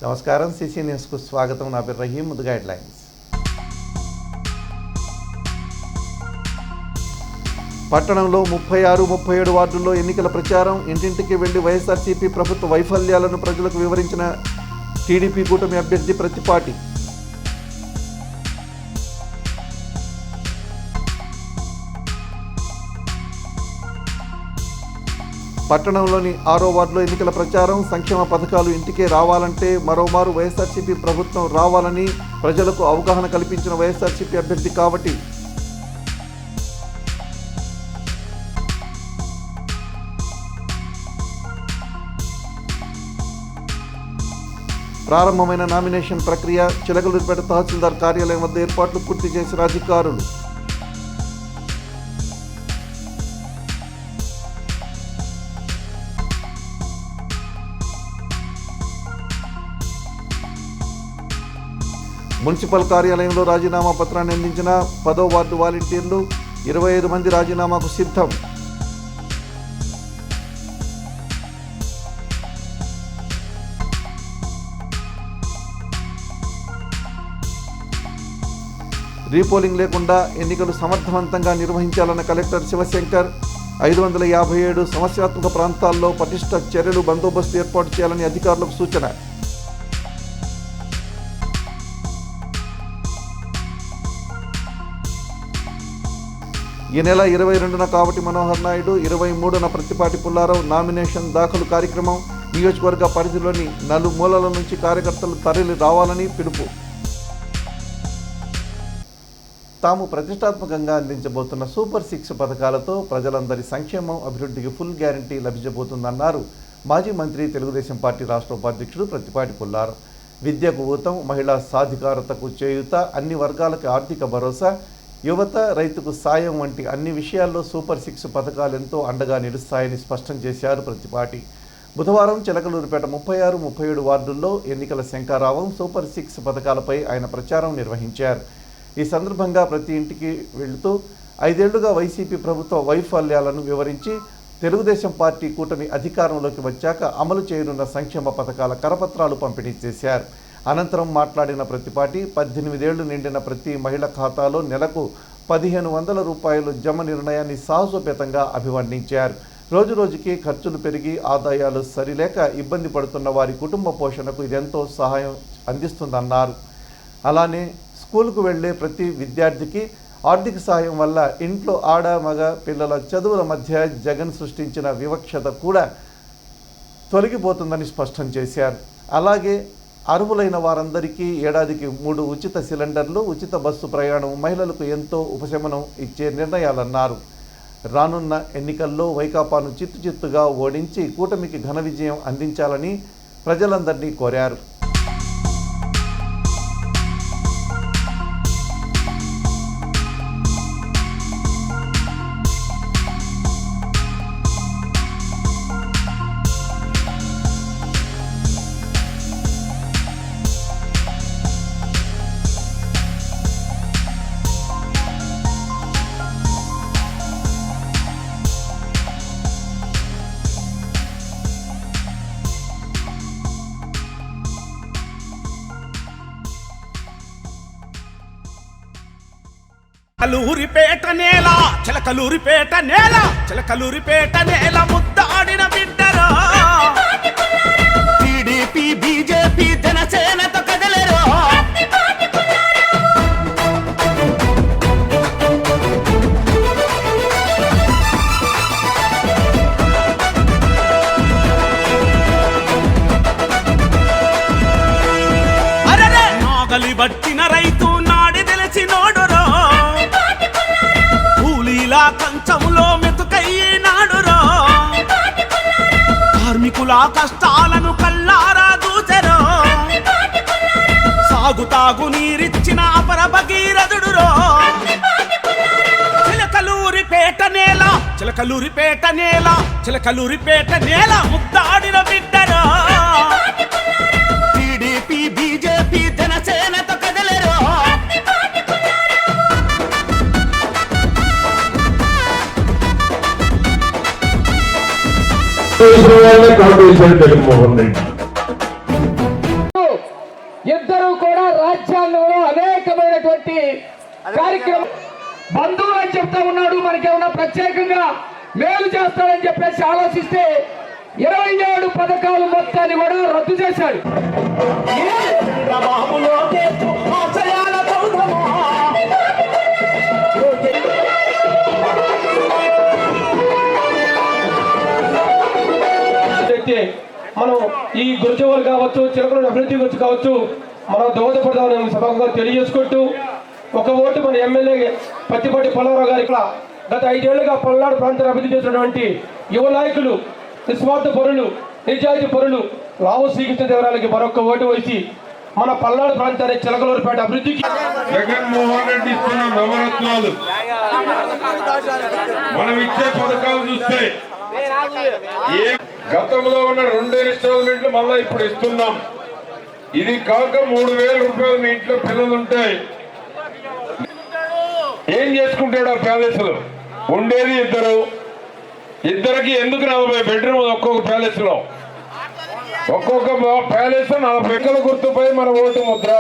నమస్కారం, సిసి న్యూస్కు స్వాగతం. నా పేరు రహీం. ముందుగా హెడ్లైన్స్. పట్టణంలో 36, 37 వార్డుల్లో ఎన్నికల ప్రచారం. ఇంటింటికి వెళ్లి వైఎస్ఆర్సీపీ ప్రభుత్వ వైఫల్యాలను ప్రజలకు వివరించిన టీడీపీ కూటమి అభ్యర్థి ప్రత్తిపాటి. పట్టణంలోని 6వ వార్డులో ఎన్నికల ప్రచారం. సంక్షేమ పథకాలు ఇంటికే రావాలంటే మరోమారు వైఎస్ఆర్సీపీ ప్రభుత్వం రావాలని ప్రజలకు అవగాహన కల్పించిన వైఎస్ఆర్సీపీ అభ్యర్థి కావటి. ప్రారంభమైన నామినేషన్ ప్రక్రియ. చిలకలూరిపేట తహసీల్దార్ కార్యాలయం వద్ద ఏర్పాట్లు పూర్తి చేసిన అధికారులు. మున్సిపల్ కార్యాలయంలో రాజీనామా పత్రాన్ని అందించిన 10వ వార్డు వాలంటీర్లు. 25 మంది రాజీనామాకు సిద్ధం. రీపోలింగ్ లేకుండా ఎన్నికలు సమర్థవంతంగా నిర్వహించాలన్న కలెక్టర్ శివశంకర్. 557 సమస్యాత్మక ప్రాంతాల్లో పటిష్ట చర్యలు, బందోబస్తు ఏర్పాటు చేయాలని అధికారులకు సూచన. ఈ నెల 22న కావటి మనోహర్ నాయుడు, 23న ప్రత్తిపాటి పుల్లారావు నామినేషన్ దాఖలు కార్యక్రమం. నియోజకవర్గ పరిధిలోని నలుమూలల నుంచి కార్యకర్తలు తరలి రావాలని పిలుపు. తాము ప్రతిష్టాత్మకంగా అందించబోతున్న సూపర్ 6 పథకాలతో ప్రజలందరి సంక్షేమం, అభివృద్ధికి ఫుల్ గ్యారంటీ లభించబోతుందన్నారు మాజీ మంత్రి, తెలుగుదేశం పార్టీ రాష్ట్ర ఉపాధ్యక్షుడు ప్రత్తిపాటి పుల్లారావు. విద్యకు ఊతం, మహిళా సాధికారతకు చేయూత, అన్ని వర్గాలకు ఆర్థిక భరోసా, యువత, రైతుకు సాయం వంటి అన్ని విషయాల్లో సూపర్ 6 పథకాలు ఎంతో అండగా నిలుస్తాయని స్పష్టం చేశారు ప్రత్తిపాటి. బుధవారం చిలకలూరిపేట 36, 37 వార్డుల్లో ఎన్నికల శంఖారావం. సూపర్ 6 పథకాలపై ఆయన ప్రచారం నిర్వహించారు. ఈ సందర్భంగా ప్రతి ఇంటికి వెళుతూ 5 ఏళ్లుగా వైసీపీ ప్రభుత్వ వైఫల్యాలను వివరించి తెలుగుదేశం పార్టీ కూటమి అధికారంలోకి వచ్చాక అమలు చేయనున్న సంక్షేమ పథకాల కరపత్రాలు పంపిణీ చేశారు. అనంతరం మాట్లాడిన ప్రత్తిపాటి 18 ఏళ్లు నిండిన ప్రతి మహిళ ఖాతాలో నెలకు 1500 రూపాయలు జమ నిర్ణయాన్ని సాహసోపేతంగా అభివర్ణించారు. రోజురోజుకి ఖర్చులు పెరిగి ఆదాయాలు సరిలేక ఇబ్బంది పడుతున్న వారి కుటుంబ పోషణకు ఇదెంతో సహాయం అందిస్తుందన్నారు. అలానే స్కూలుకు వెళ్లే ప్రతి విద్యార్థికి ఆర్థిక సహాయం వల్ల ఇంట్లో ఆడ మగ పిల్లల చదువుల మధ్య జగన్ సృష్టించిన వివక్షత కూడా తొలగిపోతుందని స్పష్టం చేశారు. అలాగే అర్హులైన వారందరికీ ఏడాదికి 3 ఉచిత సిలిండర్లు, ఉచిత బస్సు ప్రయాణం మహిళలకు ఎంతో ఉపశమనం ఇచ్చే నిర్ణయాలన్నారు. రానున్న ఎన్నికల్లో వైకాపాను చిత్తుచిత్తుగా ఓడించి కూటమికి ఘన విజయం అందించాలని ప్రజలందరినీ కోరారు. చిలకలూరిపేట నేల, చిలకలూరిపేట నేల, చిలకలూరిపేట నేల ముద్దాడిన బిడ్డరా. టీడీపీ, బీజేపీ, జనసేనతో కదలరు. అరే నాగలి బట్టిన రైతు నాడి తెలిసి నోడురో. కంచములో మెతుకయ్యినాడురో. కార్మికుల కష్టాలను కల్లారా దూచెరో. సాగుతాగు నీరిచ్చిన అపర భగీరథుడురో. చిలకలూరిపేట నేల, చిలకలూరిపేట నేల, చిలకలూరిపేట నేల ముద్దాడిన బిడ్డరో. టీడీపీ, బీజేపీ, జనసేనతో కదలరు. జగన్మోహన్ రెడ్డి అందరూ కూడా రాజ్యాంగంలో అనేకమైనటువంటి కార్యక్రమం బంధువులు అని చెప్తా ఉన్నాడు. మనకేమన్నా ప్రత్యేకంగా మేలు చేస్తాడని చెప్పేసి ఆలోచిస్తే 27 పథకాలు మొత్తాన్ని కూడా రద్దు చేశాడు. మనం ఈ గురుజవాళ్ళు కావచ్చు, చిలకల అభివృద్ధి గురించి కావచ్చు, మనం దోహదపడదామని సభగా తెలియజేసుకుంటూ, ఒక ఓటు మన ఎమ్మెల్యే పత్తిపాటి పుల్లారావు గారి గత 5 ఏళ్లుగా పల్నాడు ప్రాంతాన్ని అభివృద్ధి చేసినటువంటి యువ నాయకులు, నిస్వార్థ పరులు, నిజాయితీ పరులు రావు శ్రీకృష్ణదేవరాయలకి మరొక ఓటు వేసి మన పల్నాడు ప్రాంతాన్ని చిలకలూరుపేట అభివృద్ధికి జగన్మోహన్ రెడ్డి ఇస్తున్న నవరత్నాలు, మనం ఇచ్చే పథకాలు చూస్తే గతంలో ఉన్న 2 ఇన్స్టాల్మెంట్లు మళ్ళా ఇప్పుడు ఇస్తున్నాం. ఇది కాక 3,000 రూపాయలు మీ ఇంట్లో పిల్లలు ఉంటాయి, ఏం చేసుకుంటాడు ఆ ప్యాలెస్ లో? ఉండేది ఇద్దరికి ఎందుకు 40 బెడ్రూమ్ ఒక్కొక్క ప్యాలెస్ లో? ఒక్కొక్క ప్యాలెస్ 40 ఎకల గుర్తుపై మన ఓటు ముద్ర.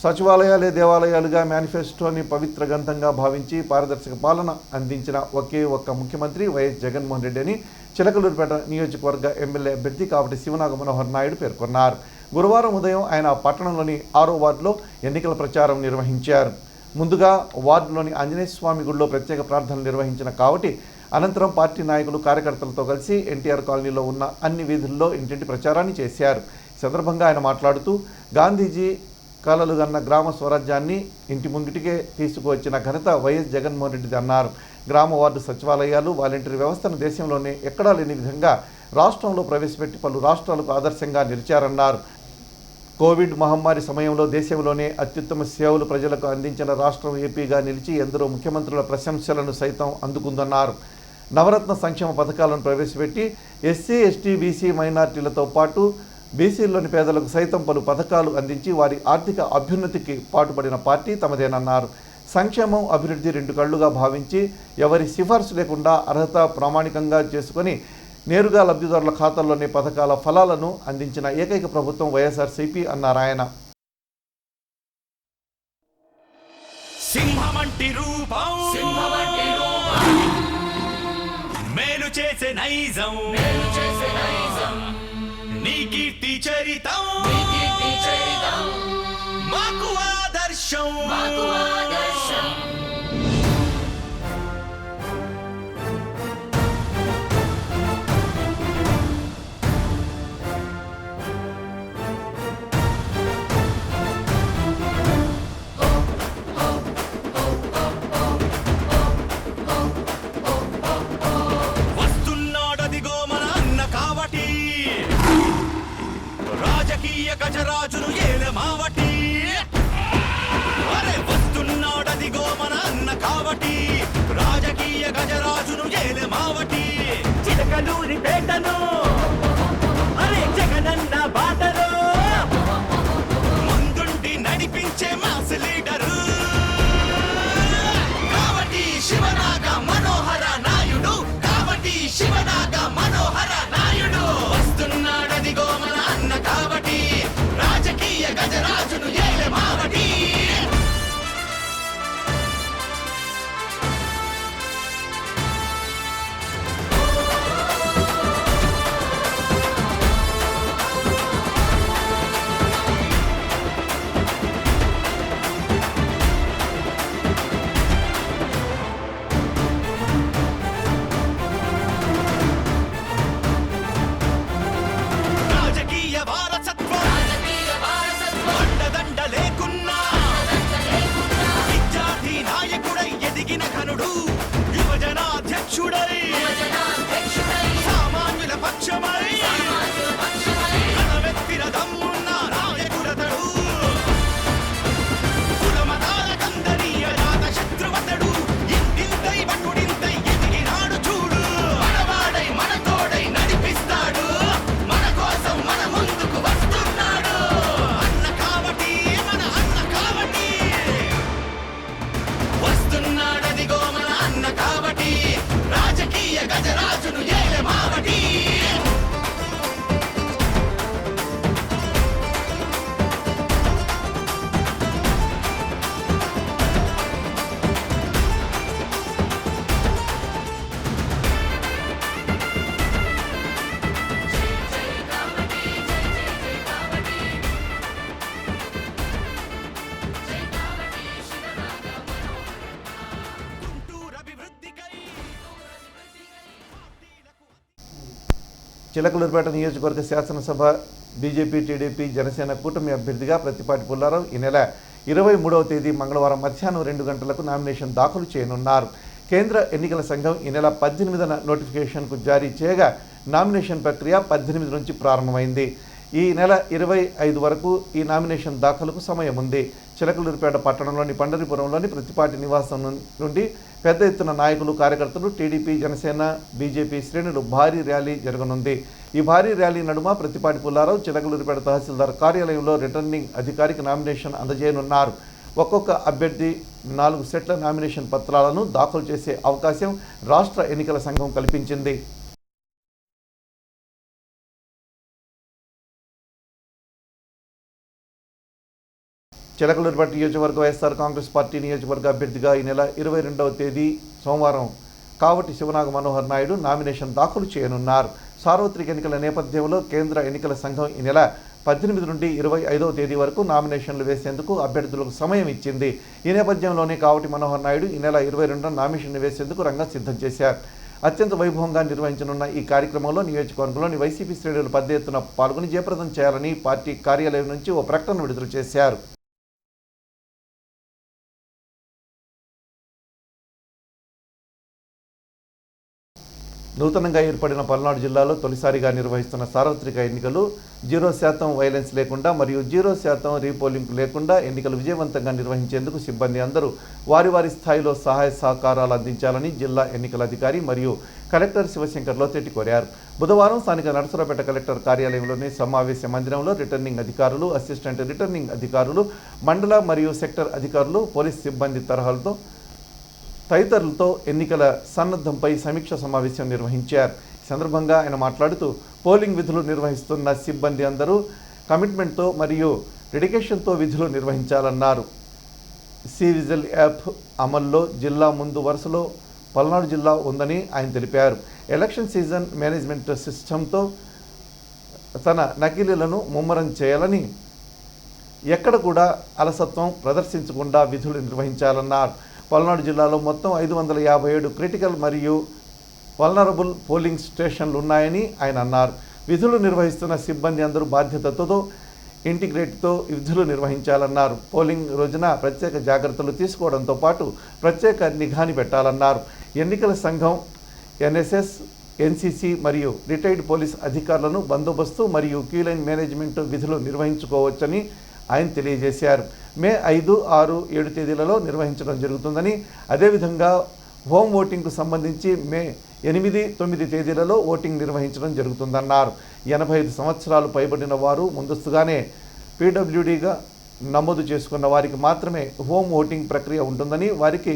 సచివాలయాలే దేవాలయాలుగా మేనిఫెస్టోని పవిత్ర గ్రంథంగా భావించి పారదర్శక పాలన అందించిన ఒకే ఒక్క ముఖ్యమంత్రి వైఎస్ జగన్మోహన్ రెడ్డి అని చిలకలూరుపేట నియోజకవర్గ ఎమ్మెల్యే అభ్యర్థి కాబట్టి శివనాగ మనోహర్ నాయుడు పేర్కొన్నారు. గురువారం ఉదయం ఆయన పట్టణంలోని 6వ వార్డులో ఎన్నికల ప్రచారం నిర్వహించారు. ముందుగా వార్డులోని ఆంజనేయ స్వామి గుడిలో ప్రత్యేక ప్రార్థనలు నిర్వహించిన కాబట్టి అనంతరం పార్టీ నాయకులు కార్యకర్తలతో కలిసి ఎన్టీఆర్ కాలనీలో ఉన్న అన్ని వీధుల్లో ఇంటింటి ప్రచారాన్ని చేశారు. ఈ సందర్భంగా ఆయన మాట్లాడుతూ గాంధీజీ కలలు గన్న గ్రామ స్వరాజ్యాన్ని ఇంటి ముంగిటికే తీసుకువచ్చిన ఘనత వైఎస్ జగన్మోహన్ రెడ్డిది అన్నారు. గ్రామ వార్డు సచివాలయాలు, వాలంటీర్ వ్యవస్థను దేశంలోనే ఎక్కడా లేని విధంగా రాష్ట్రంలో ప్రవేశపెట్టి పలు రాష్ట్రాలకు ఆదర్శంగా నిలిచారన్నారు. కోవిడ్ మహమ్మారి సమయంలో దేశంలోనే అత్యుత్తమ సేవలు ప్రజలకు అందించిన రాష్ట్రం ఏపీగా నిలిచి ఎందరో ముఖ్యమంత్రుల ప్రశంసలను సైతం అందుకుందన్నారు. నవరత్న సంక్షేమ పథకాలను ప్రవేశపెట్టి ఎస్సీ, ఎస్టీ, బీసీ మైనార్టీలతో పాటు బీసీల్లోని పేదలకు సైతం పలు పథకాలు అందించి వారి ఆర్థిక అభ్యున్నతికి పాటుపడిన పార్టీ తమదేనన్నారు. సంక్షేమం, అభివృద్ధి 2 కళ్లుగా భావించి ఎవరి సిఫార్సు లేకుండా అర్హత ప్రామాణికంగా చేసుకొని నేరుగా లబ్ధిదారుల ఖాతాల్లోని పథకాల ఫలాలను అందించిన ఏకైక ప్రభుత్వం వైఎస్ఆర్సీపీ అన్నారు ఆయన. నీ కీర్తి చరితం మాకు ఆదర్శం. వస్తున్నాడదిగో మన అన్న కావటి, రాజకీయ గజరాజును ఏలమావటి. అరే వస్తున్నాడదిగో మన అన్న కావటి, రాజకీయ గజరాజును ఏలమావటి. చిలకలూరి పేటను అరే జగనన్న బాటలో ముందుండి నడిపించే మాస్ లీడరు కావటి శివనాగ మనోహర నాయుడు. కావటి శివనాగ మనోహర నాయుడు వస్తున్నాడదిగో మన అన్న కావటి, రాజకీయ గజరాజును ఏలమావటి. చిలకలూరుపేట నియోజకవర్గ శాసనసభ బీజేపీ, టీడీపీ, జనసేన కూటమి అభ్యర్థిగా ప్రత్తిపాటి పుల్లారావు ఈ నెల 23వ తేదీ మంగళవారం మధ్యాహ్నం 2 గంటలకు నామినేషన్ దాఖలు చేయనున్నారు. కేంద్ర ఎన్నికల సంఘం ఈ నెల 18న నోటిఫికేషన్కు జారీ చేయగా నామినేషన్ ప్రక్రియ 18 నుంచి ప్రారంభమైంది. ఈ నెల 25 వరకు ఈ నామినేషన్ దాఖలుకు సమయం ఉంది. చిలకలూరుపేట పట్టణంలోని పండరిపురంలోని ప్రత్తిపాటి నివాసం నుండి పెద్ద ఎత్తున నాయకులు, కార్యకర్తలు, టీడీపీ, జనసేన, బీజేపీ శ్రేణులు భారీ ర్యాలీ జరగనుంది. ఈ భారీ ర్యాలీ నడుమ ప్రత్తిపాటి పుల్లారావు చిలకలూరుపేట తహసీల్దార్ కార్యాలయంలో రిటర్నింగ్ అధికారికి నామినేషన్ అందజేయనున్నారు. ఒక్కొక్క అభ్యర్థి 4 సెట్ల నామినేషన్ పత్రాలను దాఖలు చేసే అవకాశం రాష్ట్ర ఎన్నికల సంఘం కల్పించింది. చిలకలూరుపేట నియోజకవర్గ వైఎస్ఆర్ కాంగ్రెస్ పార్టీ నియోజకవర్గ అభ్యర్థిగా ఈ నెల 22వ తేదీ సోమవారం కావటి శివనాగ మనోహర్ నాయుడు నామినేషన్ దాఖలు చేయనున్నారు. సార్వత్రిక ఎన్నికల నేపథ్యంలో కేంద్ర ఎన్నికల సంఘం ఈ నెల 18 నుండి 25వ తేదీ వరకు నామినేషన్లు వేసేందుకు అభ్యర్థులకు సమయం ఇచ్చింది. ఈ నేపథ్యంలోనే కావటి మనోహర్ నాయుడు ఈ నెల 22న నామినేషన్ వేసేందుకు రంగం సిద్ధం చేశారు. అత్యంత వైభవంగా నిర్వహించనున్న ఈ కార్యక్రమంలో నియోజకవర్గంలోని వైసీపీ శ్రేణులు పెద్ద ఎత్తున పాల్గొని జయప్రదం చేయాలని పార్టీ కార్యాలయం నుంచి ఓ ప్రకటన విడుదల చేశారు. నూతనంగా ఏర్పడిన పల్నాడు జిల్లాలో తొలిసారిగా నిర్వహిస్తున్న సార్వత్రిక ఎన్నికలు 0% వైలెన్స్ లేకుండా మరియు 0% రీపోలింగ్ లేకుండా ఎన్నికలు విజయవంతంగా నిర్వహించేందుకు సిబ్బంది అందరూ వారి వారి స్థాయిలో సహాయ సహకారాలు అందించాలని జిల్లా ఎన్నికల అధికారి మరియు కలెక్టర్ శివశంకర్ లోతేటి కోరారు. బుధవారం స్థానిక నరసరావుపేట కలెక్టర్ కార్యాలయంలోని సమావేశ మందిరంలో రిటర్నింగ్ అధికారులు, అసిస్టెంట్ రిటర్నింగ్ అధికారులు, మండల మరియు సెక్టర్ అధికారులు, పోలీస్ సిబ్బంది తదితరులతో ఎన్నికల సన్నద్ధంపై సమీక్ష సమావేశం నిర్వహించారు. ఈ సందర్భంగా ఆయన మాట్లాడుతూ పోలింగ్ విధులు నిర్వహిస్తున్న సిబ్బంది అందరూ కమిట్మెంట్తో మరియు డెడికేషన్తో విధులు నిర్వహించాలన్నారు. సివిజిల్ యాప్ అమల్లో జిల్లా ముందు వరుసలో పల్నాడు జిల్లా ఉందని ఆయన తెలిపారు. ఎలక్షన్ సీజన్ మేనేజ్మెంట్ సిస్టంతో తన నకిలీలను ముమ్మరం చేయాలని, ఎక్కడ కూడా అలసత్వం ప్రదర్శించకుండా విధులు నిర్వహించాలన్నారు. పల్నాడు జిల్లాలో మొత్తం 557 క్రిటికల్ మరియు వల్నరబుల్ పోలింగ్ స్టేషన్లు ఉన్నాయని ఆయన అన్నారు. విధులు నిర్వహిస్తున్న సిబ్బంది అందరూ బాధ్యతతో ఇంటిగ్రేట్తో విధులు నిర్వహించాలన్నారు. పోలింగ్ రోజున ప్రత్యేక జాగ్రత్తలు తీసుకోవడంతో పాటు ప్రత్యేక నిఘాని పెట్టాలన్నారు. ఎన్నికల సంఘం ఎన్ఎస్ఎస్, ఎన్సీసీ మరియు రిటైర్డ్ పోలీస్ అధికారులను బందోబస్తు మరియు క్యూలైన్ మేనేజ్మెంట్ విధులు నిర్వహించుకోవచ్చని ఆయన తెలియజేశారు. మే 5, 6, 7 తేదీలలో నిర్వహించడం జరుగుతుందని, అదేవిధంగా హోమ్ ఓటింగ్కు సంబంధించి మే 8, 9 తేదీలలో ఓటింగ్ నిర్వహించడం జరుగుతుందన్నారు. 85 సంవత్సరాలు పైబడిన వారు ముందస్తుగానే పీడబ్ల్యూడీగా నమోదు చేసుకున్న వారికి మాత్రమే హోమ్ ఓటింగ్ ప్రక్రియ ఉంటుందని, వారికి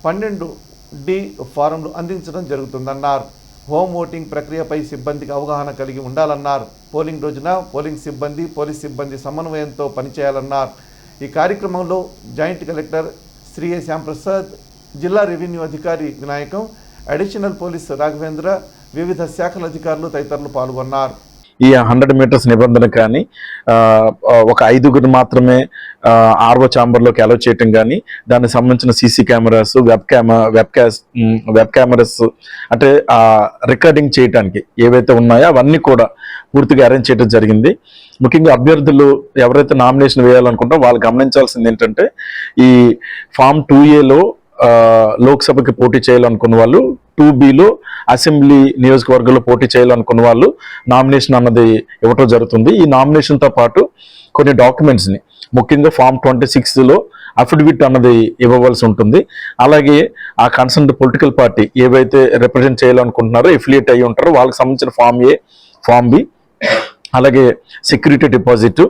12D ఫారంలు అందించడం జరుగుతుందన్నారు. హోమ్ ఓటింగ్ ప్రక్రియపై సిబ్బందికి అవగాహన కలిగి ఉండాలన్నారు. పోలింగ్ రోజున పోలింగ్ సిబ్బంది, పోలీస్ సిబ్బంది సమన్వయంతో పనిచేయాలన్నారు. ఈ కార్యక్రమంలో జాయింట్ కలెక్టర్ శ్రీ ఏ శ్యాంప్రసాద్, జిల్లా రెవెన్యూ అధికారి వినాయకం, అడిషనల్ పోలీస్ రాఘవేంద్ర, వివిధ శాఖల అధికారులు తదితరులు పాల్గొన్నారు. ఈ 100 మీటర్స్ నిబంధన కానీ ఒక 5గురు మాత్రమే ఆర్ఓ ఛాంబర్లోకి అలౌ చేయటం కానీ, దానికి సంబంధించిన సీసీ కెమెరాస్, వెబ్ కెమెరాస్ అంటే రికార్డింగ్ చేయడానికి ఏవైతే ఉన్నాయో అవన్నీ కూడా పూర్తిగా అరేంజ్ చేయడం జరిగింది. ముఖ్యంగా అభ్యర్థులు ఎవరైతే నామినేషన్ వేయాలనుకుంటారో వాళ్ళు గమనించాల్సింది ఏంటంటే, ఈ ఫామ్ 2A లోక్సభకి పోటీ చేయాలనుకున్న వాళ్ళు, 2Bలో అసెంబ్లీ నియోజకవర్గంలో పోటీ చేయాలనుకున్న వాళ్ళు నామినేషన్ అన్నది ఇవ్వటం జరుగుతుంది. ఈ నామినేషన్తో పాటు కొన్ని డాక్యుమెంట్స్ని, ముఖ్యంగా ఫామ్ 26లో అఫిడవిట్ అన్నది ఇవ్వవలసి ఉంటుంది. అలాగే ఆ కన్సర్న్ పొలిటికల్ పార్టీ ఏవైతే రిప్రజెంట్ చేయాలనుకుంటున్నారో, ఎఫిలియేట్ అయ్యి ఉంటారో వాళ్ళకి సంబంధించిన ఫామ్ A, ఫామ్ B, అలాగే సెక్యూరిటీ డిపాజిట్,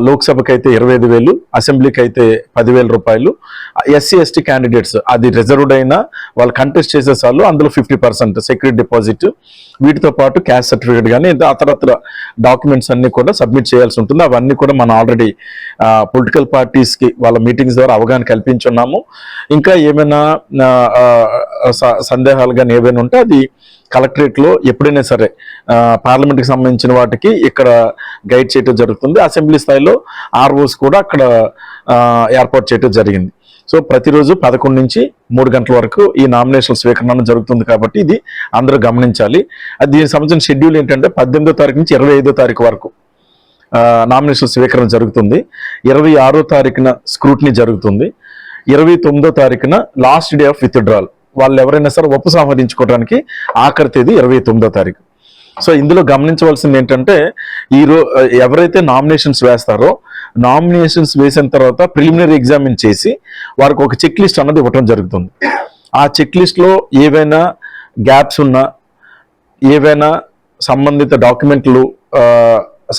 లోక్సభకి అయితే 25,000, అసెంబ్లీకి అయితే 10,000 రూపాయలు. ఎస్సీ ఎస్టీ క్యాండిడేట్స్ అది రిజర్వ్డ్ అయినా వాళ్ళు కంటెస్ట్ చేసే సార్లు అందులో 50% సెక్యూరిటీ డిపాజిట్, వీటితో పాటు క్యాస్ట్ సర్టిఫికేట్ కానీ అతరత్ర డాక్యుమెంట్స్ అన్ని కూడా సబ్మిట్ చేయాల్సి ఉంటుంది. అవన్నీ కూడా మనం ఆల్రెడీ పొలిటికల్ పార్టీస్కి వాళ్ళ మీటింగ్స్ ద్వారా అవగాహన కల్పించున్నాము. ఇంకా ఏమైనా సందేహాలు కానీ ఏవైనా ఉంటే అది కలెక్టరేట్లో ఎప్పుడైనా సరే పార్లమెంట్కి సంబంధించిన వాటికి ఇక్కడ గైడ్ చేయడం జరుగుతుంది. అసెంబ్లీ స్థాయిలో ఆర్ఓస్ కూడా అక్కడ ఏర్పాటు చేయడం జరిగింది. సో ప్రతిరోజు 11 నుంచి 3 గంటల వరకు ఈ నామినేషన్ స్వీకరణ జరుగుతుంది కాబట్టి ఇది అందరూ గమనించాలి. అది దీనికి సంబంధించిన షెడ్యూల్ ఏంటంటే 18వ తారీఖు నుంచి 25వ తారీఖు వరకు నామినేషన్ స్వీకరణ జరుగుతుంది. 26వ తారీఖున స్క్రూటినీ జరుగుతుంది. 29వ తారీఖున లాస్ట్ డే ఆఫ్ విత్డ్రాల్. వాళ్ళు ఎవరైనా సరే ఉపసంహరించుకోవడానికి ఆఖరి తేదీ 29వ తారీఖు. సో ఇందులో గమనించవలసింది ఏంటంటే ఎవరైతే నామినేషన్స్ వేస్తారో నామినేషన్స్ వేసిన తర్వాత ప్రిలిమినరీ ఎగ్జామిన్ చేసి వారికి ఒక చెక్ లిస్ట్ అన్నది ఇవ్వటం జరుగుతుంది. ఆ చెక్ లిస్ట్లో ఏవైనా గ్యాప్స్ ఉన్నా, ఏవైనా సంబంధిత డాక్యుమెంట్లు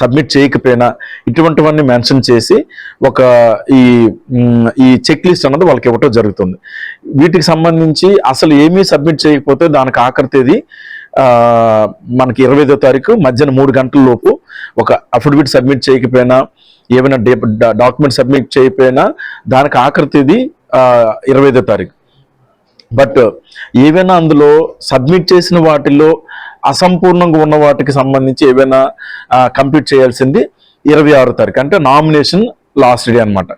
సబ్మిట్ చేయకపోయినా ఇటువంటివన్నీ మెన్షన్ చేసి ఈ చెక్ లిస్ట్ అన్నది వాళ్ళకి ఇవ్వటం జరుగుతుంది. వీటికి సంబంధించి అసలు ఏమీ సబ్మిట్ చేయకపోతే దానికి ఆఖరి తేదీ మనకి 25వ తారీఖు మధ్యాహ్నం 3 గంటల లోపు ఒక అఫిడవిట్ సబ్మిట్ చేయకపోయినా, ఏమైనా డాక్యుమెంట్ సబ్మిట్ చేయకపోయినా దానికి ఆఖరి తేదీ 25వ తారీఖు. బట్ ఏవైనా అందులో సబ్మిట్ చేసిన వాటిల్లో అసంపూర్ణంగా ఉన్న వాటికి సంబంధించి ఏవైనా కంప్లీట్ చేయాల్సింది 26వ తారీఖు, అంటే నామినేషన్ లాస్ట్ డే అన్నమాట.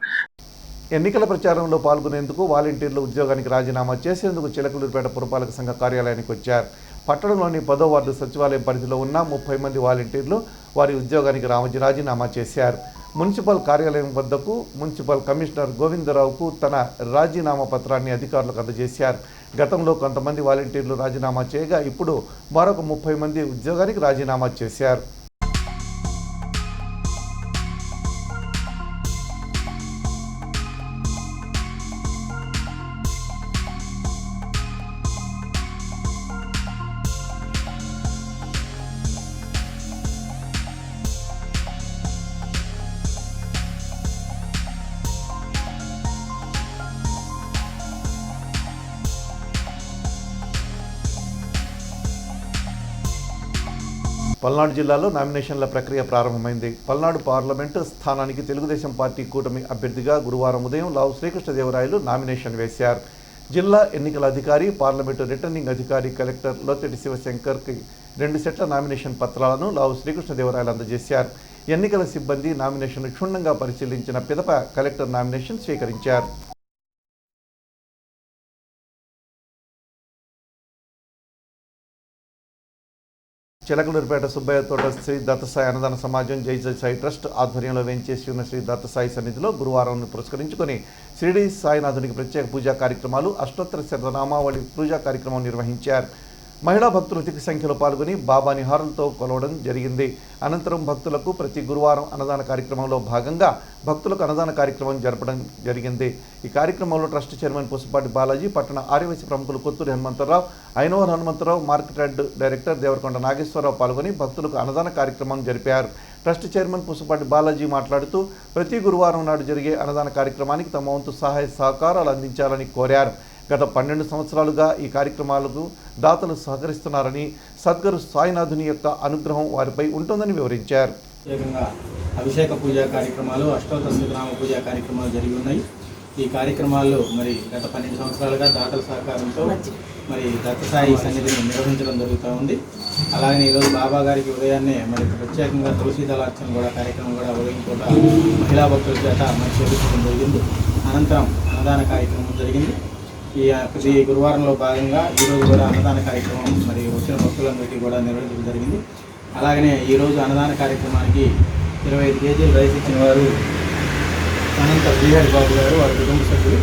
ఎన్నికల ప్రచారంలో పాల్గొనేందుకు వాలంటీర్లు ఉద్యోగానికి రాజీనామా చేసేందుకు చిలకలూరిపేట పురపాలక సంఘ కార్యాలయానికి వచ్చారు. పట్టణంలోని 10వ వార్డు సచివాలయం పరిధిలో ఉన్న 30 మంది వాలంటీర్లు వారి ఉద్యోగానికి రాజీనామా చేశారు. మున్సిపల్ కార్యాలయం వద్దకు మున్సిపల్ కమిషనర్ గోవిందరావుకు తన రాజీనామా పత్రాన్ని అధికారులకు అందజేశారు. గతంలో కొంతమంది వాలంటీర్లు రాజీనామా చేయగా ఇప్పుడు మరొక 30 మంది ఉద్యోగానికి రాజీనామా చేశారు. పల్నాడు జిల్లాలో నామినేషన్ల ప్రక్రియ ప్రారంభమైంది. పల్నాడు పార్లమెంటు స్థానానికి తెలుగుదేశం పార్టీ కూటమి అభ్యర్థిగా గురువారం ఉదయం లావు శ్రీకృష్ణదేవరాయలు నామినేషన్ వేశారు. జిల్లా ఎన్నికల అధికారి, పార్లమెంటు రిటర్నింగ్ అధికారి కలెక్టర్ లోతెటి శివశంకర్కి 2 సెట్ల నామినేషన్ పత్రాలను లావు శ్రీకృష్ణదేవరాయలు అందజేశారు. ఎన్నికల సిబ్బంది నామినేషన్ క్షుణ్ణంగా పరిశీలించిన పిదప కలెక్టర్ నామినేషన్ స్వీకరించారు. చిలకలూరిపేట సుబ్బయ్య తోట శ్రీ దత్తసాయి అన్నదాన సమాజం జై సాయి ట్రస్ట్ ఆధ్వర్యంలో వేంచేసి ఉన్న శ్రీ దత్తసాయి సన్నిధిలో గురువారం పురస్కరించుకొని షిరిడి సాయినాథునికి ప్రత్యేక పూజా కార్యక్రమాలు, అష్టోత్తర శతనామావళి పూజా కార్యక్రమం నిర్వహించారు. మహిళా భక్తులు అధిక సంఖ్యలో పాల్గొని బాబాని హారలతో కొలవడం జరిగింది. అనంతరం భక్తులకు ప్రతి గురువారం అన్నదాన కార్యక్రమంలో భాగంగా భక్తులకు అన్నదాన కార్యక్రమం జరపడం జరిగింది. ఈ కార్యక్రమంలో ట్రస్ట్ చైర్మన్ పుసపాటి బాలాజీ, పట్టణ ఆర్యవైశ్య ప్రముఖులు కొత్తూరి హనుమంతరావు, ఐనోవర్ Hanumantharao, market yard director Devarakonda Nageswararao పాల్గొని భక్తులకు అన్నదాన కార్యక్రమం జరిపారు. ట్రస్ట్ చైర్మన్ పుసపాటి బాలాజీ మాట్లాడుతూ ప్రతి గురువారం నాడు జరిగే అన్నదాన కార్యక్రమానికి తమ వంతు సహాయ సహకారాలు అందించాలని కోరారు. గత 12 సంవత్సరాలుగా ఈ కార్యక్రమాలకు దాతలు సహకరిస్తున్నారని, సద్గురు సాయినాథుని యొక్క అనుగ్రహం వారిపై ఉంటుందని వివరించారు. ప్రత్యేకంగా అభిషేక పూజా కార్యక్రమాలు, అష్టోత్తర శతనామ పూజా కార్యక్రమాలు జరిగి ఉన్నాయి. ఈ కార్యక్రమాల్లో మరి గత 12 సంవత్సరాలుగా దాతల సహకారంతో మరి దత్తసాయి సన్నిధిని నిర్వహించడం జరుగుతూ ఉంది. అలాగే ఈరోజు బాబా గారికి ఉదయాన్నే మరి ప్రత్యేకంగా తులసి దళార్చన కూడా కార్యక్రమం కూడా ఉదయం పూట మహిళా భక్తుల చేత మరి చేయించడం జరిగింది. అనంతరం అన్నదాన కార్యక్రమం జరిగింది. ఈ గురువారంలో భాగంగా ఈరోజు కూడా అన్నదాన కార్యక్రమం మరి వచ్చిన భక్తులందరికీ కూడా నిర్వహించడం జరిగింది. అలాగనే ఈరోజు అన్నదాన కార్యక్రమానికి 25 కేజీలు రైస్ ఇచ్చిన వారు అనంత శ్రీహరి బాబు గారు, వారి కుటుంబ సభ్యులు.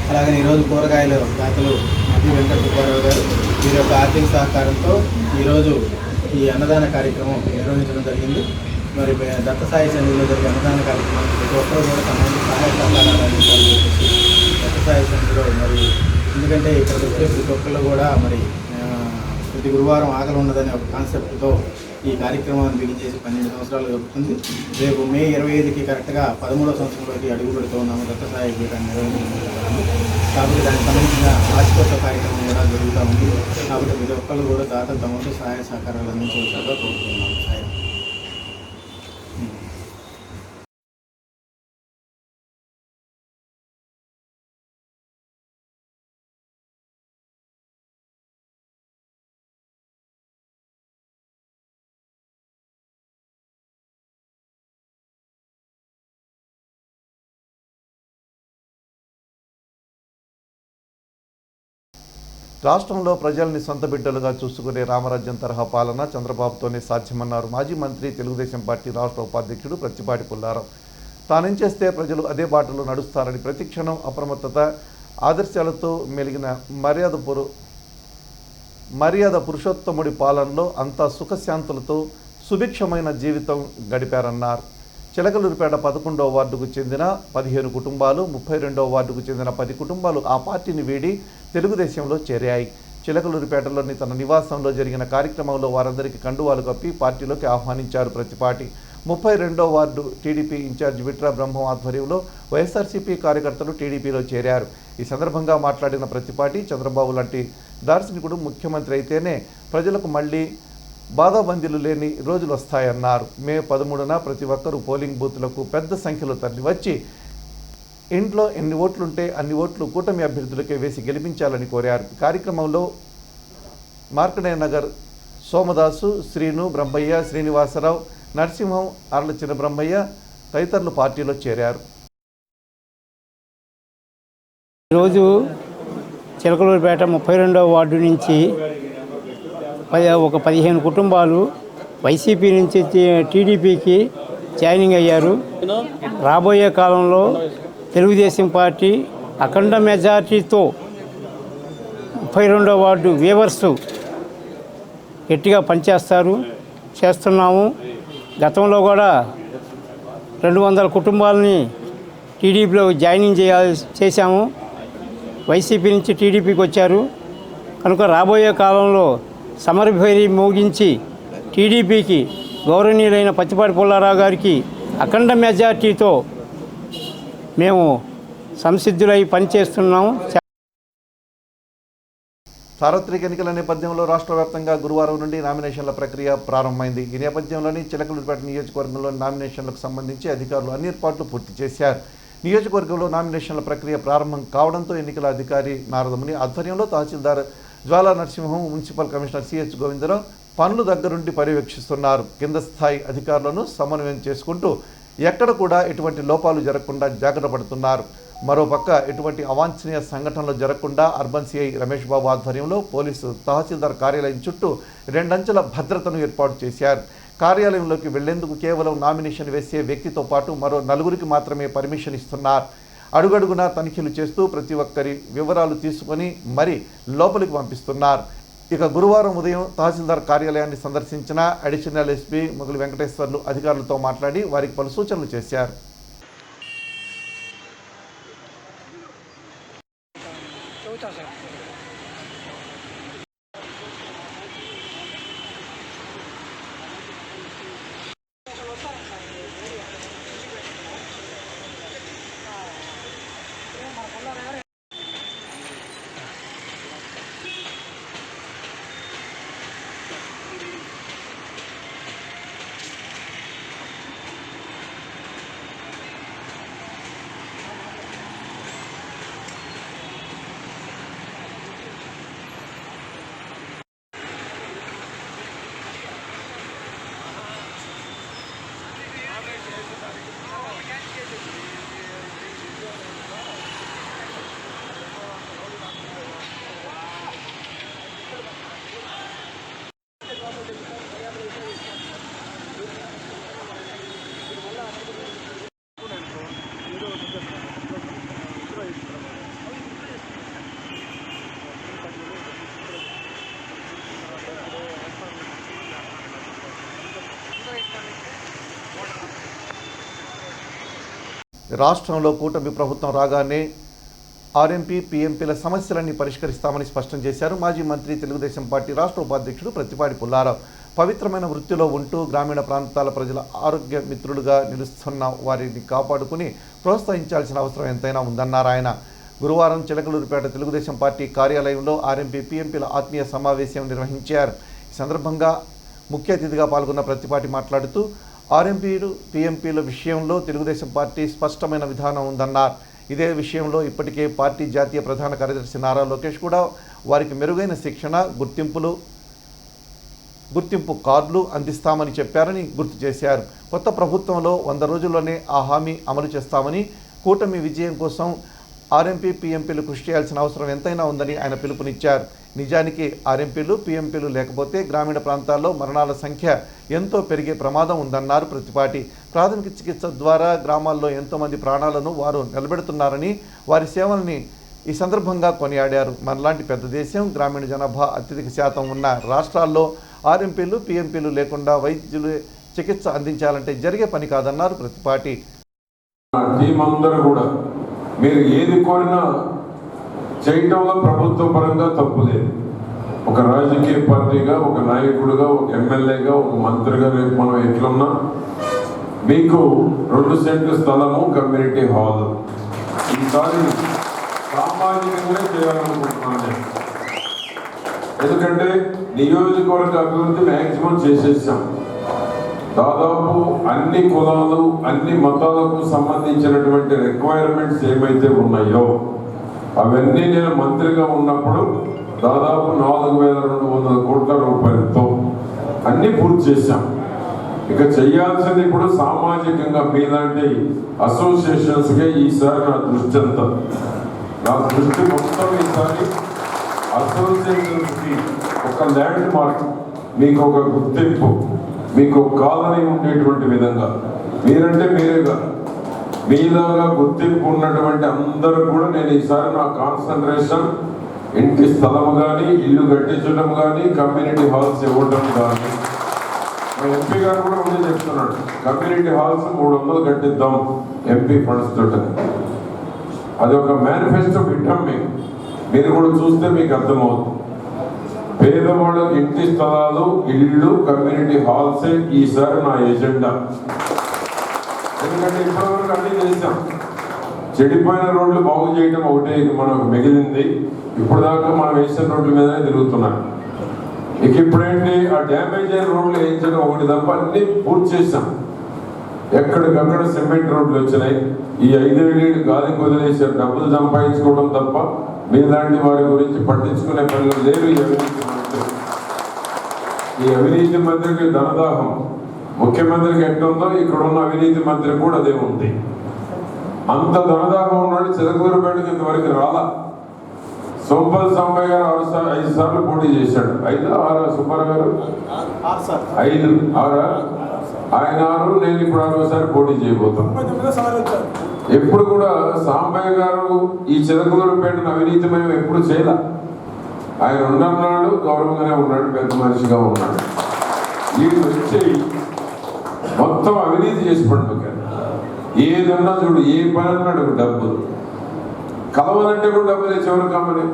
అలాగనే ఈరోజు కూరగాయల దాతలు మధ్య వెంకట సుబ్బారావు గారు, వీరి యొక్క ఆర్థిక సహకారంతో ఈరోజు ఈ అన్నదాన కార్యక్రమం నిర్వహించడం జరిగింది. మరి దత్తసాయి సన్నిధిలో జరిగే అన్నదాన కార్యక్రమానికి ప్రతి ఒక్కరు కూడా తమ సహాయ సహకారాలు అందించాలని చెప్పేసి దత్తసాయి సన్నిధిలో మరి ఎందుకంటే ఇక్కడ వచ్చే ప్రతి ఒక్కళ్ళు కూడా మరి ప్రతి గురువారం ఆకలి ఉండదనే ఒక కాన్సెప్ట్తో ఈ కార్యక్రమాన్ని బిగిన్ చేసి 12 సంవత్సరాలు జరుగుతుంది. రేపు మే 25కి కరెక్ట్గా 13వ సంవత్సరంలోకి అడుగు పెడుతూ ఉన్నాము దత్తసాయి పీఠాన్ని నిర్వహించడం. కాబట్టి దానికి సంబంధించిన వార్షికోత్సవ కార్యక్రమం కూడా జరుగుతూ ఉంది. కాబట్టి ప్రతి ఒక్కళ్ళు కూడా దాతలు తమ సహాయ సహకారాలు అందించవలసిందిగా కోరుతున్నాము. రాష్ట్రంలో ప్రజల్ని సొంత బిడ్డలుగా చూసుకునే రామరాజ్యం తరహా పాలన చంద్రబాబుతోనే సాధ్యమన్నారు మాజీ మంత్రి తెలుగుదేశం పార్టీ రాష్ట్ర ఉపాధ్యక్షుడు ప్రత్తిపాటి పుల్లారావు. తానేం చేస్తే ప్రజలు అదే బాటలో నడుస్తారని ప్రతిక్షణం అప్రమత్తత ఆదర్శాలతో మెలిగిన మర్యాద పురుషోత్తముడి పాలనలో అంతా సుఖశాంతులతో సుభిక్షమైన జీవితం గడిపారన్నారు. చిలకలూరిపేట 11వ వార్డుకు చెందిన 15 కుటుంబాలు, 32వ వార్డుకు చెందిన 10 కుటుంబాలు ఆ పార్టీని వీడి తెలుగుదేశంలో చేరాయి. చిలకలూరిపేటలోని తన నివాసంలో జరిగిన కార్యక్రమంలో వారందరికీ కండువాలు కప్పి పార్టీలోకి ఆహ్వానించారు ప్రత్తిపాటి. 32వ వార్డు టీడీపీ ఇన్ఛార్జ్ విట్రా బ్రహ్మం ఆధ్వర్యంలో వైఎస్ఆర్సీపీ కార్యకర్తలు టీడీపీలో చేరారు. ఈ సందర్భంగా మాట్లాడిన ప్రత్తిపాటి, చంద్రబాబు లాంటి దార్శనికుడు ముఖ్యమంత్రి అయితేనే ప్రజలకు మళ్ళీ బాధాబందీలు లేని రోజులు వస్తాయన్నారు. మే 13న ప్రతి ఒక్కరూ పోలింగ్ బూత్లకు పెద్ద సంఖ్యలో తరలివచ్చి ఇంట్లో ఎన్ని ఓట్లుంటే అన్ని ఓట్లు కూటమి అభ్యర్థులకే వేసి గెలిపించాలని కోరారు. కార్యక్రమంలో మార్కండేయ నగర్ సోమదాసు, శ్రీను, బ్రహ్మయ్య, శ్రీనివాసరావు, నరసింహం, అర్ల చిన్న బ్రహ్మయ్య తదితరులు పార్టీలో చేరారు. ఈరోజు చిలకలూరిపేట 32వ వార్డు నుంచి ఒక 15 కుటుంబాలు వైసీపీ నుంచి టీడీపీకి జాయినింగ్ అయ్యారు. రాబోయే కాలంలో తెలుగుదేశం పార్టీ అఖండ మెజార్టీతో 32వ వార్డు వీవర్స్ గట్టిగా చేస్తున్నాము. గతంలో కూడా 200 కుటుంబాలని టీడీపీలో జాయినింగ్ చేశాము. వైసీపీ నుంచి టీడీపీకి వచ్చారు కనుక రాబోయే కాలంలో సమరభేరి మోగించి టీడీపీకి గౌరవనీయులైన ప్రత్తిపాటి పుల్లారావు గారికి అఖండ మెజార్టీతో మేము సంసిద్ధులై పనిచేస్తున్నాము. సార్వత్రిక ఎన్నికల నేపథ్యంలో రాష్ట్ర వ్యాప్తంగా గురువారం నుండి నామినేషన్ల ప్రక్రియ ప్రారంభమైంది. ఈ నేపథ్యంలోని చిలకలూరిపేట నియోజకవర్గంలోని నామినేషన్లకు సంబంధించి అధికారులు అన్ని ఏర్పాట్లు పూర్తి చేశారు. నియోజకవర్గంలో నామినేషన్ల ప్రక్రియ ప్రారంభం కావడంతో ఎన్నికల అధికారి నారదముని ఆధ్వర్యంలో తహసీల్దార్ Jwala Narasimham, municipal commissioner CH Govindarao పనులు దగ్గరుండి పర్యవేక్షిస్తున్నారు. కింద స్థాయి అధికారులను సమన్వయం చేసుకుంటూ ఎక్కడ కూడా ఎటువంటి లోపాలు జరగకుండా జాగ్రత్త పడుతున్నారు. మరోపక్క ఎటువంటి అవాంఛనీయ సంఘటనలు జరగకుండా అర్బన్ సిఐ రమేష్ బాబు ఆధ్వర్యంలో పోలీసు తహసీల్దార్ కార్యాలయం చుట్టూ 2 అంచెల భద్రతను ఏర్పాటు చేశారు. కార్యాలయంలోకి వెళ్లేందుకు కేవలం నామినేషన్ వేసే వ్యక్తితో పాటు మరో 4 మాత్రమే పర్మిషన్ ఇస్తున్నారు. అడుగడుగునా తనిఖీలు చేస్తూ ప్రతి ఒక్కరి వివరాలు తీసుకొని మరీ లోపలికి పంపిస్తున్నారు. ఇక గురువారం ఉదయం తహసీల్దార్ కార్యాలయాన్ని సందర్శించిన అడిషనల్ ఎస్పీ మొగలి వెంకటేశ్వర్లు అధికారులతో మాట్లాడి వారికి పలు సూచనలు చేశారు. రాష్ట్రంలో కూటమి ప్రభుత్వం రాగానే ఆర్ఎంపీ, పీఎంపీల సమస్యలన్నీ పరిష్కరిస్తామని స్పష్టం చేశారు మాజీ మంత్రి తెలుగుదేశం పార్టీ రాష్ట్ర ఉపాధ్యక్షుడు ప్రత్తిపాటి పుల్లారావు. పవిత్రమైన వృత్తిలో ఉంటూ గ్రామీణ ప్రాంతాల ప్రజల ఆరోగ్య మిత్రులుగా నిలుస్తున్న వారిని కాపాడుకుని ప్రోత్సహించాల్సిన అవసరం ఎంతైనా ఉందన్నారు ఆయన. గురువారం చిలకలూరిపేట తెలుగుదేశం పార్టీ కార్యాలయంలో ఆర్ఎంపీ, పీఎంపీల ఆత్మీయ సమావేశం నిర్వహించారు. ఈ సందర్భంగా ముఖ్య అతిథిగా పాల్గొన్న ప్రత్తిపాటి మాట్లాడుతూ ఆర్ఎంపీలు, పీఎంపీల విషయంలో తెలుగుదేశం పార్టీ స్పష్టమైన విధానం ఉందన్నారు. ఇదే విషయంలో ఇప్పటికే పార్టీ జాతీయ ప్రధాన కార్యదర్శి నారా లోకేష్ కూడా వారికి మెరుగైన శిక్షణ, గుర్తింపు కార్డులు అందిస్తామని చెప్పారని గుర్తు చేశారు. కొత్త ప్రభుత్వంలో 100 రోజుల్లోనే ఆ హామీ అమలు చేస్తామని, కూటమి విజయం కోసం ఆర్ఎంపీ పీఎంపీలు కృషి చేయాల్సిన అవసరం ఎంతైనా ఉందని ఆయన పిలుపునిచ్చారు. నిజానికి ఆర్ఎంపీలు పీఎంపీలు లేకపోతే గ్రామీణ ప్రాంతాల్లో మరణాల సంఖ్య ఎంతో పెరిగే ప్రమాదం ఉందన్నారు ప్రతిపాటి. ప్రాథమిక చికిత్స ద్వారా గ్రామాల్లో ఎంతోమంది ప్రాణాలను వారు నిలబెడుతున్నారని వారి సేవల్ని ఈ సందర్భంగా కొనియాడారు. మనలాంటి పెద్ద దేశం, గ్రామీణ జనాభా అత్యధిక శాతం ఉన్న రాష్ట్రాల్లో ఆర్ఎంపీలు పీఎంపీలు లేకుండా వైద్యులు చికిత్స అందించాలంటే జరిగే పని కాదన్నారు ప్రతిపాటి. టీం అందరూ కూడా మీరు ఏది కోరినా చేయటంలో ప్రభుత్వ పరంగా తప్పు లేదు. ఒక రాజకీయ పార్టీగా, ఒక నాయకుడిగా, ఒక ఎమ్మెల్యేగా, ఒక మంత్రిగా రేపు మనం ఎట్లున్నా మీకు 2 సెంట్లు స్థలము, కమ్యూనిటీ హాల్ ఈసారి సామాజికంగా చేయాలనుకుంటున్నాను. ఎందుకంటే నియోజకవర్గ అభివృద్ధి మ్యాక్సిమం చేసేసాం. దాదాపు అన్ని కులాలు, అన్ని మతాలకు సంబంధించినటువంటి రిక్వైర్మెంట్స్ ఏమైతే ఉన్నాయో అవన్నీ నేను మంత్రిగా ఉన్నప్పుడు దాదాపు 4,200 కోట్ల రూపాయలతో అన్ని పూర్తి చేశాం. ఇక చేయాల్సింది ఇప్పుడు సామాజికంగా మీలాంటి అసోసియేషన్స్గా ఈసారి నా దృష్టి అంతా, నా దృష్టి మొత్తం ఈసారి అసోసియేషన్స్కి ఒక ల్యాండ్ మార్క్, మీకు ఒక గుర్తింపు, మీకు కాలనీ ఉండేటువంటి విధంగా మీరంటే మీరేగా మీలాగా గుర్తింపు ఉన్నటువంటి అందరూ కూడా నేను ఈసారి నా కాన్సన్ట్రేషన్ ఇంటి స్థలం కానీ, ఇల్లు కట్టించడం కానీ, కమ్యూనిటీ హాల్స్ ఇవ్వడం కానీ. మా ఎంపీ గారు కూడా ముందే చెప్తున్నాడు, కమ్యూనిటీ హాల్స్ 300 కట్టిద్దాం ఎంపీ ఫండ్స్ తోట. అది ఒక మేనిఫెస్టో పెట్టాం మీకు, మీరు కూడా చూస్తే మీకు అర్థమవుతుంది. పేదవాళ్ళకి ఇంటి స్థలాలు, ఇళ్ళు, కమ్యూనిటీ హాల్సే ఈసారి నా ఎజెండా. ఎందుకంటే ఇప్పటివరకు అన్నీ చేశాం. చెడిపోయిన రోడ్లు బాగు చేయడం ఒకటే మనకు మిగిలింది. ఇప్పుడు దాకా మనం వేసిన రోడ్ల మీదనే తిరుగుతున్నాం. ఇక ఇప్పుడేంటి, ఆ డ్యామేజ్ అయిన రోడ్లు వేయించడం ఒకటి తప్ప అన్ని పూర్తి చేశాం. ఎక్కడికక్కడ సిమెంట్ రోడ్లు వచ్చినాయి. ఈ 5 ఏళ్ళు గాలికి వదిలేసారు, డబ్బులు సంపాదించుకోవడం తప్ప మీలాంటి వారి గురించి పట్టించుకునే పనులు లేరు. ఈ అవినీతి మంత్రికి ధనదాహం ముఖ్యమంత్రికి ఎట్టుందో ఇక్కడున్న అవినీతి మంత్రికి కూడా అదే ఉంది. అంత ధనదాహం ఉన్నాడు. చిలకూరుపేటకి ఇంతవరకు రాలా. సోంపల్ సాంబయ్య గారు 5 సార్లు పోటీ చేశాడు. 5 6 సుబ్బారావు గారు 5 6 ఆయన 6, నేను ఇప్పుడు 6సారి పోటీ చేయబోతాను. ఎప్పుడు కూడా సాంబయ్య గారు ఈ చిలకూరుపేటను అవినీతిమయం ఎప్పుడు చేయలే. ఆయన ఉన్నాడు, గౌరవంగానే ఉన్నాడు, పెద్ద మనిషిగా ఉన్నాడు. వీళ్ళు వచ్చి మొత్తం అవినీతి చేసి పడుతుంది. ఏదన్నా చూడు, ఏ పని అన్నాడు డబ్బులు కలవాలంటే కూడా డబ్బులు చివరి కమ్మని.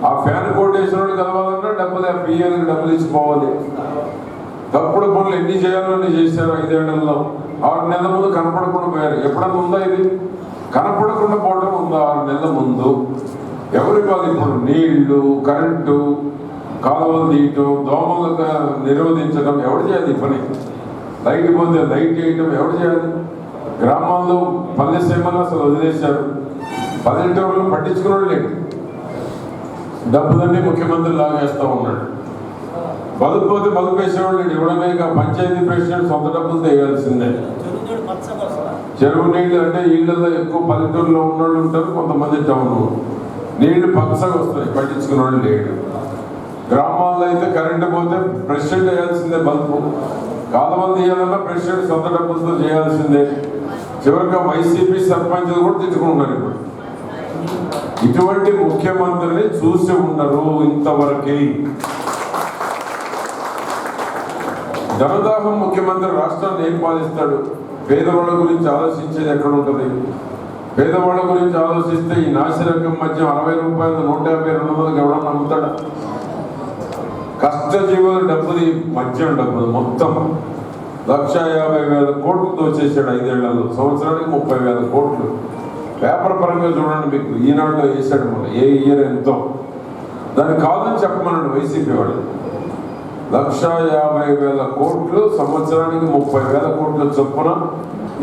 ఆ ఫ్యాన్ కోటేసిన వాళ్ళు కలవాలన్నా డబ్బులు, ఆ పిఎల్కి డబ్బులు ఇచ్చిపోవాలి. తప్పుడు పనులు ఎన్ని చేయాలని చేశారు 5 ఏళ్లలో. 6 నెలల ముందు కనపడకుండా పోయారు. ఎప్పుడన్నా ఉందా ఇది? కనపడకుండా పోవడం ఉందా? 6 నెలల ముందు ఎవరు ఇవ్వాలి? ఇప్పుడు నీళ్లు, కరెంటు, కాలువలు తీయటం, దోమలు నిరోధించడం ఎవరు చేయాలి ఈ పని? లైట్ పోతే లైట్ వేయటం ఎవరు చేయాలి? గ్రామాల్లో పల్లె సీమలు అసలు వదిలేశారు. పల్లెటూరులు పట్టించుకున్నాడు లేదు. డబ్బులన్నీ ముఖ్యమంత్రి లాగేస్తూ ఉన్నాడు. బలుపు పోతే బలుపు వేసేవాళ్ళు లేడు. ఎవడన్నా ఇక పంచాయతీ ప్రెసిడెంట్ సొంత డబ్బులు తెయాల్సిందే. చెరువు నీళ్ళు అంటే ఇళ్లలో ఎక్కువ పల్లెటూరులో ఉన్నోళ్ళు ఉంటారు, కొంతమంది టౌన్. నీళ్లు పచ్చగా వస్తాయి, పట్టించుకున్న వాళ్ళు లేడు. గ్రామాల్లో అయితే కరెంటు పోతే ప్రెసిడెంట్ వేయాల్సిందే బల్బు. కాలువలు తీయాలన్నా ప్రెసిడెంట్ సొంత డబ్బులతో చేయాల్సిందే. చివరిగా వైసీపీ సర్పంచులు కూడా తిట్టుకుంటున్నారు. ఇప్పుడు ఇటువంటి ముఖ్యమంత్రిని చూసి ఉండరు ఇంతవరకు. ధనదాహం ముఖ్యమంత్రి రాష్ట్రాన్ని ఏం పాలిస్తాడు? పేదవాళ్ళ గురించి ఆలోచించేది ఎక్కడ ఉంటుంది? పేదవాళ్ళ గురించి ఆలోచిస్తే ఈ నాసిరకం మధ్య 60 రూపాయలు 150 200 ఎవడన్నా నమ్ముతాడా? కష్టజీవుల డబ్బులు, మద్యం డబ్బులు మొత్తం 1,50,000 కోట్లు దోచేసాడు 5 ఏళ్లలో. సంవత్సరానికి 30,000 కోట్లు. పేపర్ పరంగా చూడండి, మీకు ఈనాడులో వేసాడు. మన ఏ ఇయర్ ఎంతో దాన్ని కాదని చెప్పమన్నాడు వైసీపీ వాడు. 1,50,000 కోట్లు, సంవత్సరానికి 30,000 కోట్ల చొప్పున.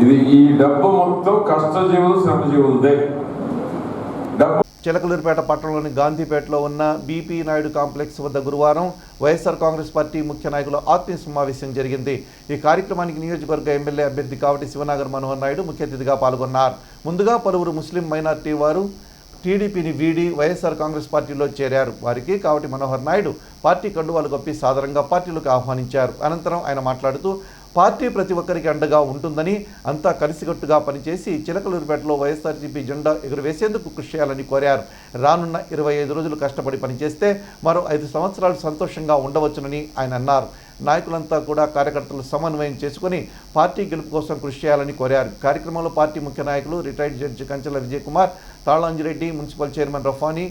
ఇది ఈ డబ్బు మొత్తం కష్టజీవులు, శ్రమజీవులదే డబ్బు. చిలకలూరిపేట పట్టణంలోని గాంధీపేటలో ఉన్న బీపీ నాయుడు కాంప్లెక్స్ వద్ద గురువారం వైఎస్ఆర్ కాంగ్రెస్ పార్టీ ముఖ్య నాయకుల ఆత్మీయ సమావేశం జరిగింది. ఈ కార్యక్రమానికి నియోజకవర్గ ఎమ్మెల్యే అభ్యర్థి కావటి శివనాగర్ మనోహర్ నాయుడు ముఖ్య అతిథిగా పాల్గొన్నారు. ముందుగా పలువురు ముస్లిం మైనార్టీ వారు టీడీపీని వీడి వైఎస్ఆర్ కాంగ్రెస్ పార్టీలో చేరారు. వారికి కావటి మనోహర్ నాయుడు పార్టీ కండువాలు కప్పి సాదరంగా పార్టీలోకి ఆహ్వానించారు. అనంతరం ఆయన మాట్లాడుతూ పార్టీ ప్రతి ఒక్కరికి అండగా ఉంటుందని, అంతా కలిసికట్టుగా పనిచేసి చిలకలూరిపేటలో వైఎస్ఆర్సీపీ జెండా ఎగురవేసేందుకు కృషి చేయాలని కోరారు. రానున్న 25 రోజులు కష్టపడి పనిచేస్తే మరో 5 సంవత్సరాలు సంతోషంగా ఉండవచ్చునని ఆయన అన్నారు. నాయకులంతా కూడా కార్యకర్తలు సమన్వయం చేసుకుని పార్టీ గెలుపు కోసం కృషి చేయాలని కోరారు. కార్యక్రమంలో పార్టీ ముఖ్య నాయకులు retired judge Kanchela Vijay Kumar, Talanjireddy, municipal chairman Rafani,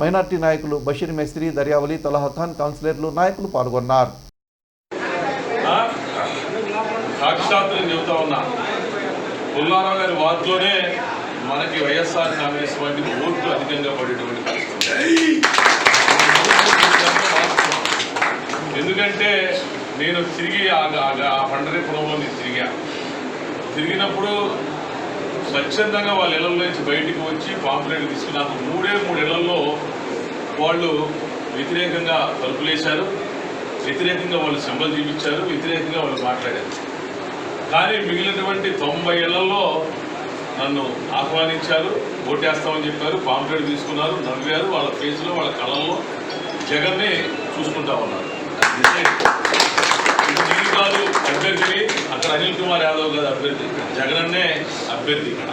minority నాయకులు బషీర్ మేస్త్రి, దర్యావలి, తలహఖాన్, కౌన్సిలర్లు, నాయకులు పాల్గొన్నారు. సాక్షాత్తు నేను చెబుతా ఉన్నా, పుల్లారావు గారి వార్డులోనే మనకి వైఎస్ఆర్ కాంగ్రెస్ పార్టీ ఓట్లు అధికంగా పడేటువంటి పరిస్థితి. ఎందుకంటే నేను తిరిగి ఆ పండరీపురంలో నేను తిరిగినప్పుడు స్వచ్ఛందంగా వాళ్ళ ఇళ్లలో నుంచి బయటికి వచ్చి పాంప్లెట్ తీసుకున్నాక 3 ఇళ్లలో వాళ్ళు వ్యతిరేకంగా తలుపులేశారు, వ్యతిరేకంగా వాళ్ళు సింబల్ చూపించారు, వ్యతిరేకంగా వాళ్ళు మాట్లాడారు. కానీ మిగిలినటువంటి 90 ఇళ్లలో నన్ను ఆహ్వానించారు, ఓటేస్తామని చెప్పారు, పాంప్లెట్ తీసుకున్నారు, నవ్వారు. వాళ్ళ ఫేస్లో, వాళ్ళ కళ్ళల్లో జగన్ని చూసుకుంటా ఉన్నారు. ఇది నేను కాదు అభ్యర్థిని, అక్కడ అనిల్ కుమార్ యాదవ్ కాదు అభ్యర్థి, జగనన్నే అభ్యర్థి. ఇక్కడ